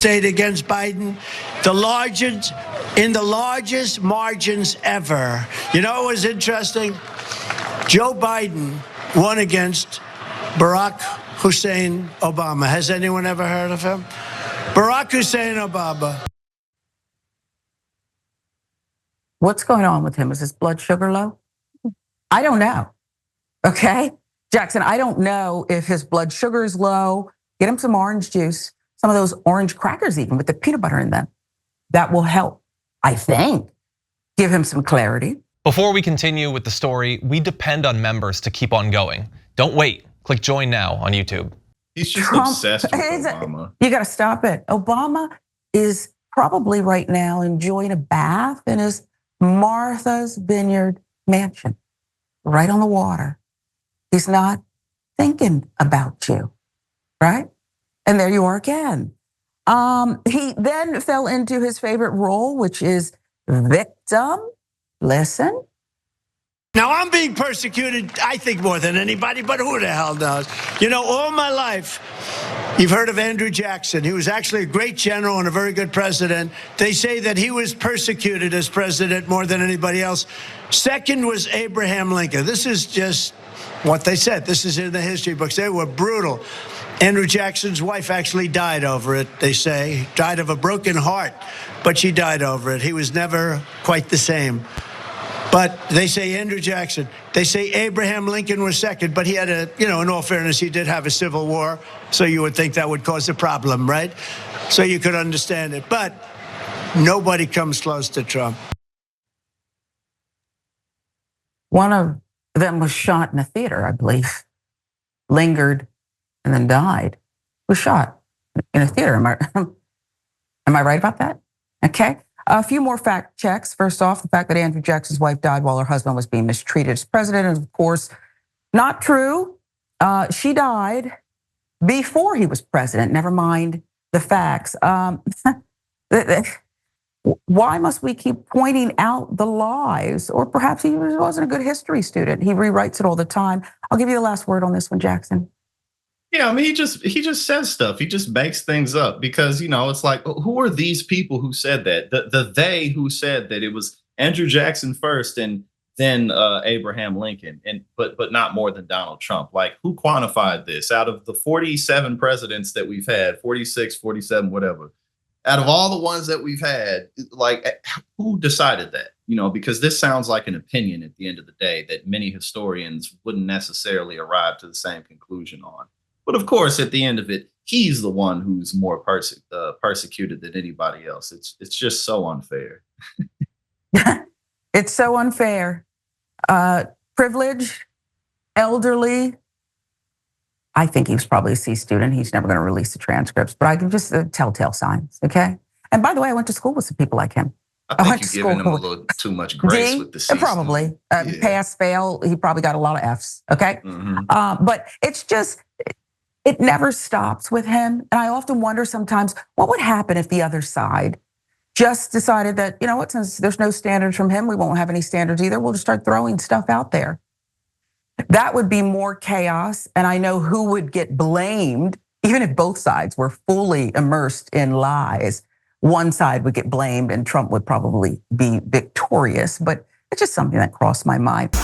state against Biden, in the largest margins ever. You know what was interesting? Joe Biden won against Barack Hussein Obama. Has anyone ever heard of him? Barack Hussein Obama. What's going on with him? Is his blood sugar low? I don't know. Okay, Jackson, I don't know if his blood sugar is low. Get him some orange juice, some of those orange crackers even with the peanut butter in them. That will help, I think, give him some clarity. Before we continue with the story, we depend on members to keep on going. Don't wait. Click join now on YouTube. He's just obsessed with Obama. You got to stop it. Obama is probably right now enjoying a bath in his Martha's Vineyard mansion, right on the water. He's not thinking about you, right? And there you are again. He then fell into his favorite role, which is victim. Listen. Now, I'm being persecuted, I think, more than anybody, but who the hell knows? You know, all my life, you've heard of Andrew Jackson. He was actually a great general and a very good president. They say that he was persecuted as president more than anybody else. Second was Abraham Lincoln. This is just what they said. This is in the history books. They were brutal. Andrew Jackson's wife actually died over it, they say. Died of a broken heart, but she died over it. He was never quite the same. But they say Andrew Jackson, they say Abraham Lincoln was second, but he had in all fairness, he did have a civil war. So you would think that would cause a problem, right? So you could understand it. But nobody comes close to Trump. One of them was shot in a theater, I believe, lingered and then died. Was shot in a theater. Am I right about that? Okay. A few more fact checks. First off, the fact that Andrew Jackson's wife died while her husband was being mistreated as president is, of course, not true. She died before he was president. Never mind the facts. Why must we keep pointing out the lies? Or perhaps he wasn't a good history student. He rewrites it all the time. I'll give you the last word on this one, Jackson. Yeah, I mean, he just says stuff. He just makes things up because, it's like, who are these people who said that? The they who said that it was Andrew Jackson first and then Abraham Lincoln, but not more than Donald Trump. Like, who quantified this? Out of the 47 presidents that we've had, 46, 47, whatever, out of all the ones that we've had, like, who decided that? Because this sounds like an opinion at the end of the day that many historians wouldn't necessarily arrive to the same conclusion on. But of course, at the end of it, he's the one who's more persecuted than anybody else. It's just so unfair. It's so unfair. Privileged, elderly. I think he was probably a C student. He's never going to release the transcripts, but I can just telltale signs, okay? And by the way, I went to school with some people like him. I think you're giving him a little too much grace with the C. Probably. Pass, fail, he probably got a lot of Fs, okay? Mm-hmm. But it's just, it never stops with him. And I often wonder sometimes, what would happen if the other side just decided that, since there's no standards from him, we won't have any standards either. We'll just start throwing stuff out there. That would be more chaos. And I know who would get blamed, even if both sides were fully immersed in lies. One side would get blamed and Trump would probably be victorious. But it's just something that crossed my mind.